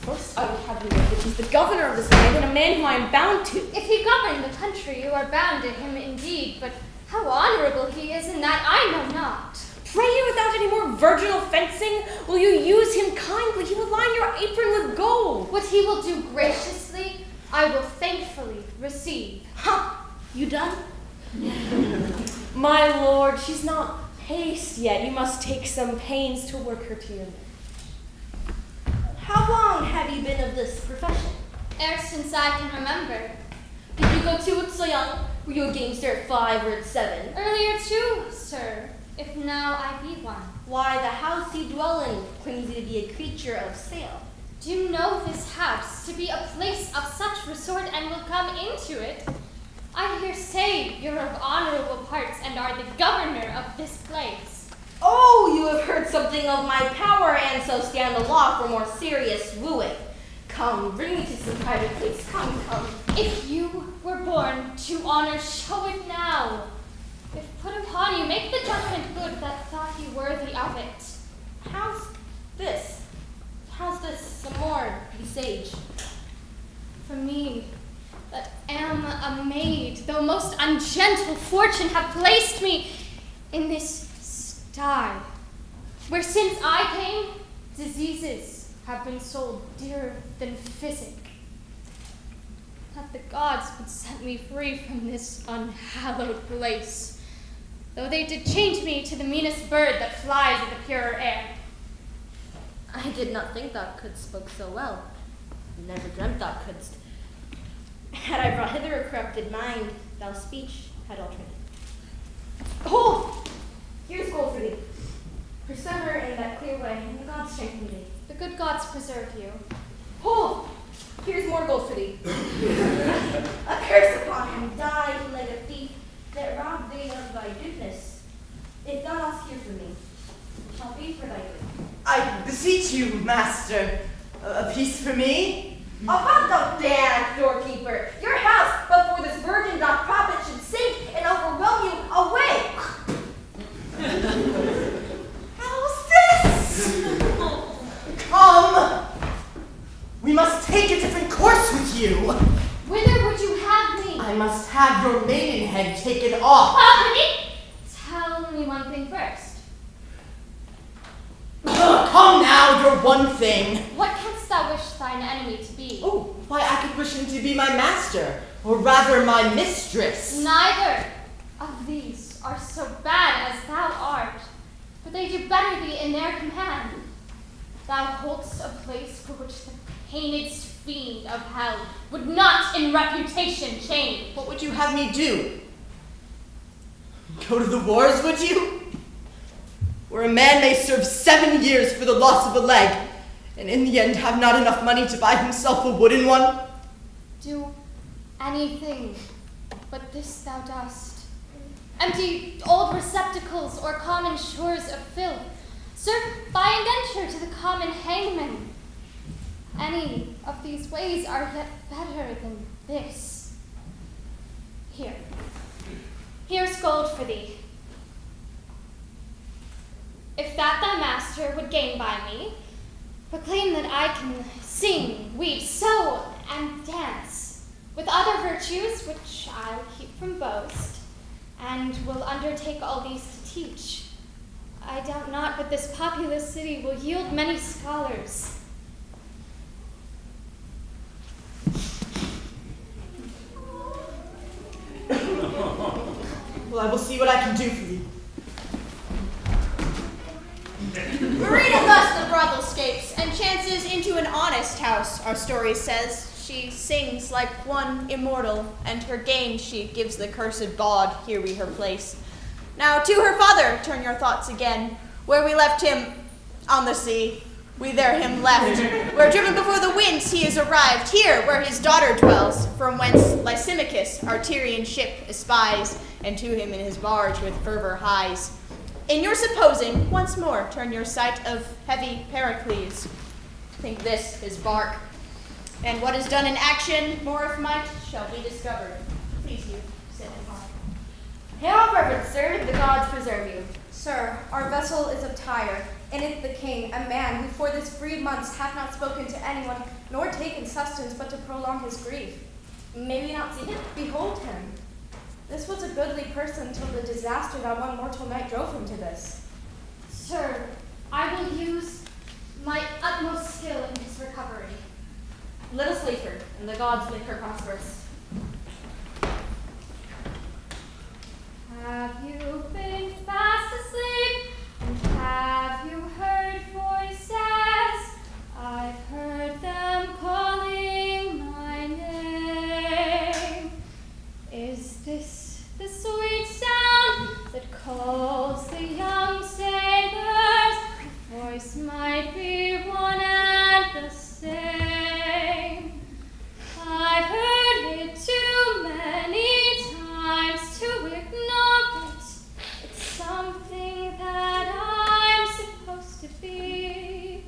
S2: First, I would have you know that he's the governor of this land and a man whom I am bound to.
S7: If he govern the country, you are bound to him indeed, but how honorable he is in that I know not.
S2: Pray you, without any more virginal fencing, will you use him kindly? He will line your apron with gold.
S7: What he will do graciously, I will thankfully receive.
S2: Ha! You done? My lord, she's not paced yet. You must take some pains to work her to your marriage.
S6: How long have you been of this profession?
S7: Ever since I can remember.
S6: Did you go to it so young? Were you a gamester at 5 or at 7?
S7: Earlier too, sir, if now I be one.
S6: Why, the house you dwell in claims you to be a creature of sail.
S7: Do you know this house to be a place of such resort and will come into it? I hear say you're of honorable parts and are the governor of this place.
S6: Oh, you have heard something of my power, and so stand aloft for more serious wooing. Come, bring me to some private place. Come, come.
S7: If you were born to honor, show it now. If put upon you, make the judgment good that thought you worthy of it.
S6: How's this? How's this? Some more, be sage.
S7: For me, that am a maid, though most ungentle fortune have placed me in this sty, where since I came, diseases have been sold dearer than physic. That the gods would set me free from this unhallowed place, though they did change me to the meanest bird that flies in the purer air.
S6: I did not think thou couldst spoke so well. Never dreamt thou couldst. Had I brought hither a corrupted mind, thou speech had altered. Hold! Here's gold for thee. Persever in that clear way, and the gods strengthen thee.
S7: The good gods preserve you.
S6: Hold! Here's more gold for thee. A curse upon him, die he like a thief, that robbed thee of thy goodness. If thou dost hear from me, it shall be for thy good.
S10: I beseech you, master, a piece for me.
S6: About thou damned doorkeeper, your house, but for this virgin doth profit, should sink and overwhelm you away.
S10: How's this? Come! We must take a different course with you.
S7: Whither would you have me?
S10: I must have your maidenhead taken off.
S3: Lafferty, tell me one thing first.
S10: Come now, your one thing.
S3: What canst thou wish thine enemy to be?
S10: Oh, why, I could wish him to be my master, or rather my mistress.
S3: Neither of these are so bad as thou art, for they do better thee in their command. Thou holdst a place for which the painedst fiend of hell would not in reputation change.
S10: What would you have me do? Go to the wars, would you? Where a man may serve 7 years for the loss of a leg, and in the end have not enough money to buy himself a wooden one?
S3: Do anything but this thou dost. Empty old receptacles or common shores of filth. Serve by indenture to the common hangman. Any of these ways are yet better than this. Here's gold for thee. If that thy master would gain by me, proclaim that I can sing, weave, sew, and dance, with other virtues which I'll keep from boast, and will undertake all these to teach. I doubt not but this populous city will yield many scholars.
S10: Well, I will see what I can do for thee.
S9: Marina thus the brothel scapes, and chances into an honest house, our story says. She sings like one immortal, and her gain she gives the cursed bawd, here we her place. Now to her father turn your thoughts again, where we left him on the sea. We there him left, where driven before the winds he is arrived, here where his daughter dwells, from whence Lysimachus our Tyrian ship espies, and to him in his barge with fervor hies. In your supposing, once more turn your sight of heavy Pericles. Think this his bark, and what is done in action, more of might, shall be discovered. Please you, sit and hark.
S12: Hail, reverend sir, the gods preserve you.
S5: Sir, our vessel is of Tyre, and it the king, a man who for this 3 months hath not spoken to anyone, nor taken sustenance but to prolong his grief.
S6: May we not see him?
S5: Behold him. This was a goodly person till the disaster that one mortal night drove him to this.
S3: Sir, I will use my utmost skill in his recovery.
S12: Let us leave her, and the gods make her prosperous.
S3: Have you been fast asleep? And have you heard voices? I've heard them calling my name. Is this the sweet sound that calls the young sailors? The voice might be one and the same. I've heard it too many times to ignore it. It's something that I'm supposed to be.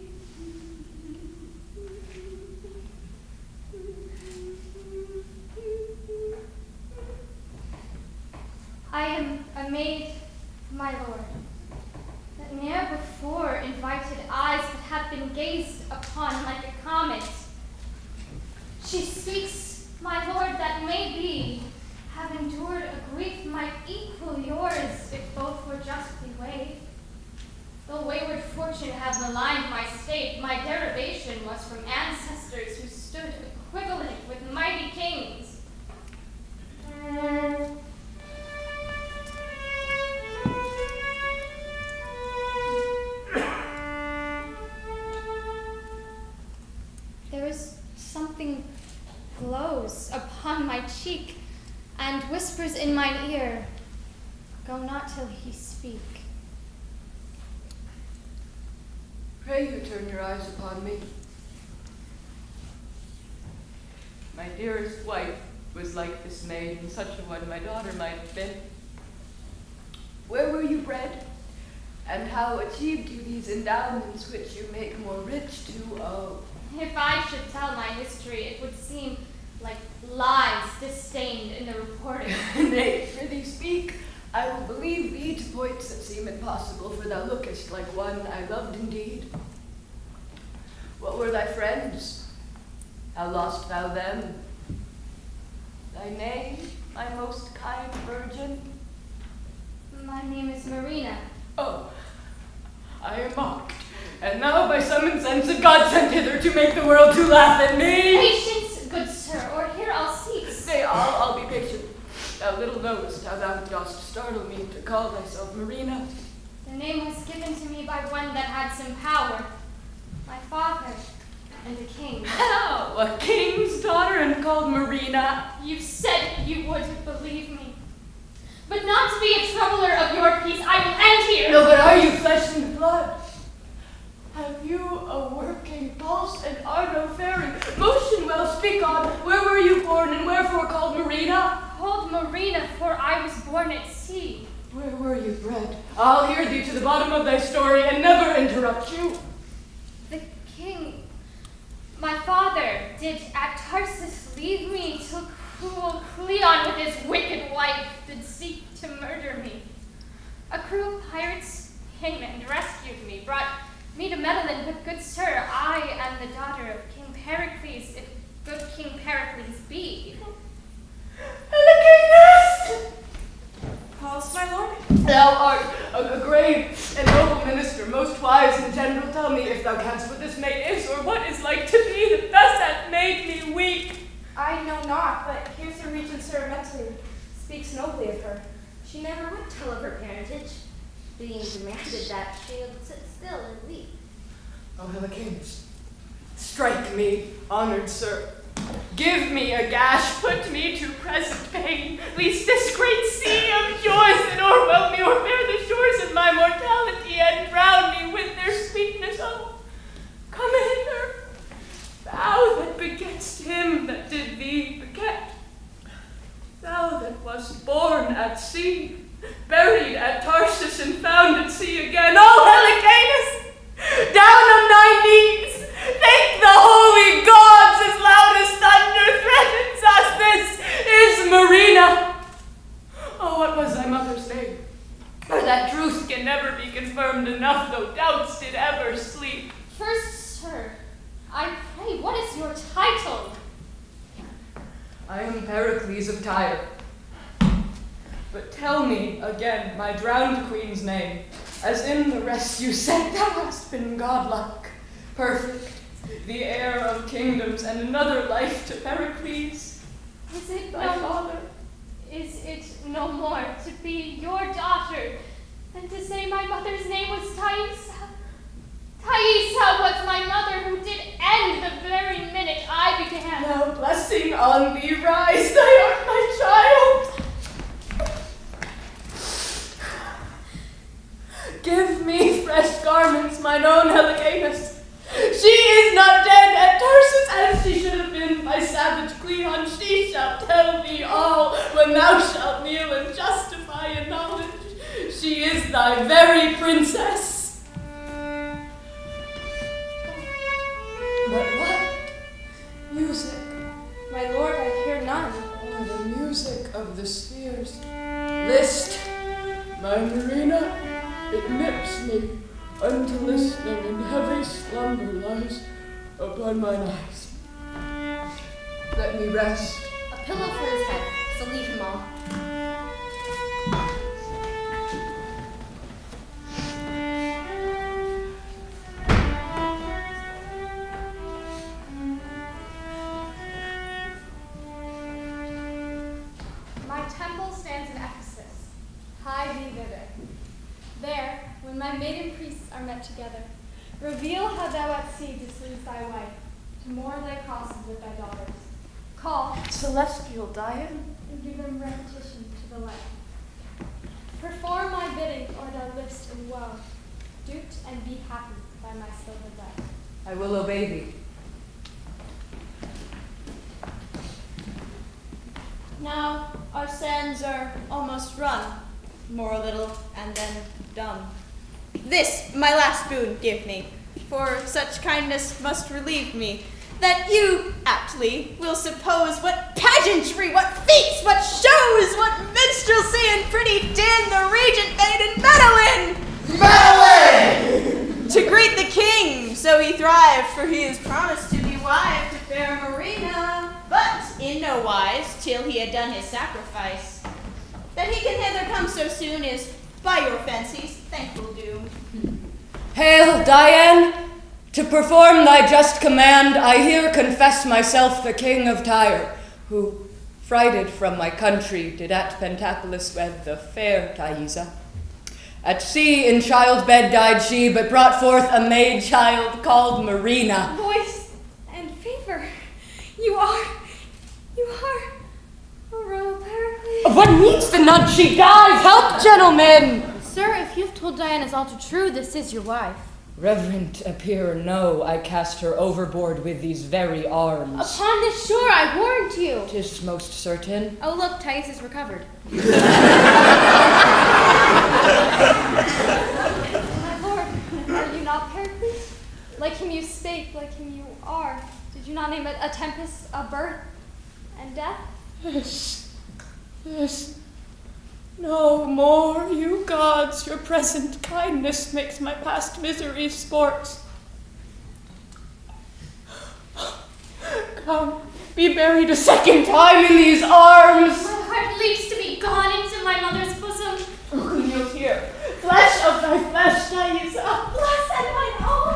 S3: I am a maid, my lord, that ne'er before invited eyes that have been gazed upon like a comet. She speaks, my lord, that maybe have endured a grief might equal yours if both were justly weighed. Though wayward fortune have maligned my state, my derivation was from ancestors who stood equivalent with mighty kings. There is something glows upon my cheek and whispers in mine ear, go not till he speak.
S2: Pray you turn your eyes upon me. My dearest wife was like this maid, and such a one my daughter might have been. Where were you bred? And how achieved you these endowments which you make more rich to owe?
S3: If I should tell my history, it would seem like lies disdained in the reporting.
S2: Nay, prithee speak. I will believe thee to points that seem impossible, for thou lookest like one I loved indeed. What were thy friends? How lost thou them? Thy name? my most kind virgin?
S3: My name is Marina.
S2: Oh, I am mocked, and now by some incense God sent hither to make the world to laugh at me.
S3: Patience, good sir, or here I'll cease.
S2: Nay, I'll be patient. Thou little knowest how thou dost startle me to call thyself Marina.
S3: The name was given to me by one that had some power. My father and a king.
S2: How? A king's daughter and called Marina?
S3: You said you wouldn't believe me. But not to be a troubler of your peace, I will end here.
S2: No, but are you flesh and blood? Have you a working pulse and are no fairy? Motion well, speak on. Where were you born and wherefore called Marina?
S3: Called Marina, for I was born at sea.
S2: Where were you bred? I'll hear thee to the bottom of thy story and never interrupt you.
S3: The king, my father, did at Tarsus leave me till cruel Cleon with his wicked wife did seek to murder me. A crew of pirates came and rescued me, brought me to Medellin, but good sir, I am the daughter of King Pericles, if good King Pericles be.
S2: Helicanus!
S5: Pause, my lord.
S2: Thou art a grave and noble minister, most wise and general. Tell me if thou canst what this maid is, or what is like to be that thus hath made me weep.
S5: I know not, but here's the regent Cerimon speaks nobly of her.
S6: She never would tell of her parentage, being demanded that she would sit still and weep.
S2: O Helicanus, strike me, honored sir. Give me a gash, put me to present pain, lest this great sea of joys that o'erwhelm me o'erbear the shores of my mortality and drown me with their sweetness. Oh, come hither, thou that begett'st him that did thee beget, thou that wast born at sea, buried at Tarsus and found at sea again. Oh, Helicanus, down on thy knees, thank the holy gods as loud as thunder threatens us. This is Marina. Oh, what was thy mother's name? For that truth can never be confirmed enough, though doubts did ever sleep.
S3: First, sir, I pray, what is your title?
S2: I am Pericles of Tyre. But tell me again my drowned queen's name, as in the rest you said thou hast been godlike, perfect, the heir of kingdoms and another life to Pericles.
S3: Is it
S2: thy
S3: no
S2: father?
S3: Is it no more to be your daughter than to say my mother's name was Thaisa? Thaisa was my mother who did end the very minute I began.
S2: Now blessing on thee rise, thy art my child. Give me fresh garments, mine own Helicanus. She is not dead at Tarsus as she should have been by savage Cleon. She shall tell thee all when thou shalt kneel and justify in knowledge. She is thy very princess. But what? Music.
S5: My lord, I hear none.
S2: Or the music of the spheres. List, my Marina, it nips me unto listening, and heavy slumber lies upon mine eyes. Let me rest.
S6: A pillow for his head, so leave him all.
S7: My temple stands in Ephesus. Hie thee thither. There, when my maiden priests are met together, reveal how thou at sea didst lose thy wife, to mourn thy crosses with thy daughters. Call,
S2: Celestial Dian,
S7: and give them repetition to the light. Perform my bidding, or thou livest in woe, duped and be happy by my silver light.
S2: I will obey thee.
S9: Now our sands are almost run, more a little, and then done. This, my last boon, give me, for such kindness must relieve me, that you, aptly, will suppose what pageantry, what feats, what shows, what minstrelsy and pretty din the regent made in Medellin!
S10: Medellin!
S9: To greet the king, so he thrived, for he is promised to be wife to fair Marina. But in no wise till he had done his sacrifice. That he can hither come so soon is, by your fancies, thankful doom.
S2: Hail, Diane! To perform thy just command, I here confess myself the king of Tyre, who, frighted from my country, did at Pentapolis wed the fair Thaisa. At sea in childbed died she, but brought forth a maid child called Marina.
S7: Voice and favor. You are a royal Pericles.
S2: What needs the nun? She dies! Help, gentlemen!
S12: Sir, if you've told Diana's all too true, this is your wife.
S2: Reverend Napier, no, I cast her overboard with these very arms.
S12: Upon this shore, I warned you.
S2: 'Tis most certain.
S12: Oh, look, Thais is recovered.
S7: My lord, are you not Pericles? Like him you spake, like him you are. Did you not name it a tempest, a birth, and death?
S2: Yes. No more, you gods, your present kindness makes my past misery sport. Come, be buried a second time in these arms.
S3: My heart leaps to be gone into my mother's bosom.
S2: Who kneels here? Flesh of thy flesh, Dionyza.
S3: Bless and mine own.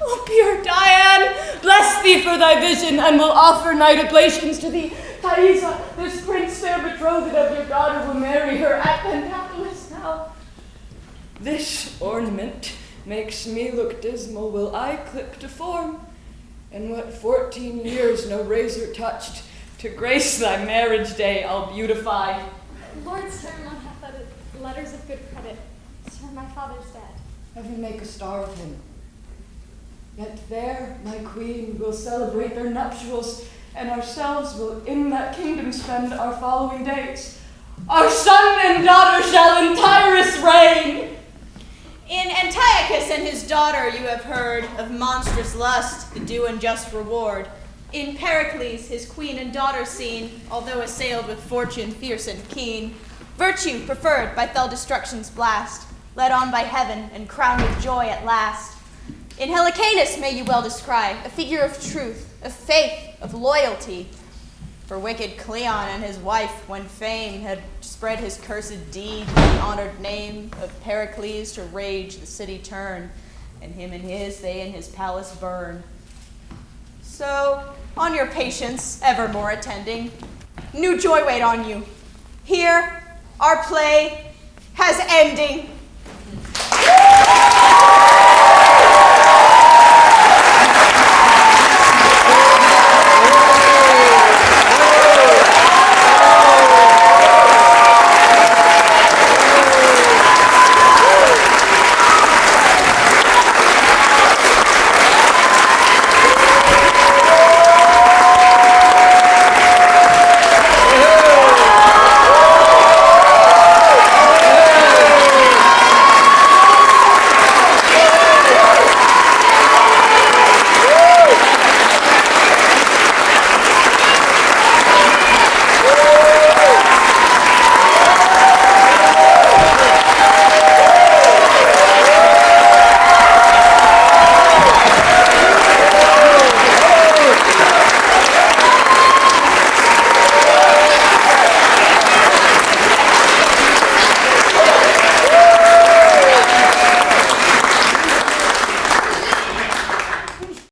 S2: O pure Diane, bless thee for thy vision, and will offer night oblations to thee. Thaisa, this prince fair betrothed of your daughter will marry her at Pentapolis now. This ornament makes me look dismal, will I clip to form? And what 14 years no razor touched, to grace thy marriage day I'll beautify.
S7: Lord Cerimon hath letters of good credit. Sir, my father's dead.
S2: Heaven make a star of him. Yet there, my queen, will celebrate their nuptials, and ourselves will in that kingdom spend our following days. Our son and daughter shall in Tyrus reign.
S9: In Antiochus and his daughter you have heard of monstrous lust, the due and just reward. In Pericles his queen and daughter seen, although assailed with fortune fierce and keen. Virtue preferred by fell destruction's blast, led on by heaven and crowned with joy at last. In Helicanus may you well descry a figure of truth, of faith, of loyalty. For wicked Cleon and his wife, when fame had spread his cursed deed, the honored name of Pericles to rage the city turn, and him and his they in his palace burn. So, on your patience, evermore attending, new joy wait on you. Here, our play has ending.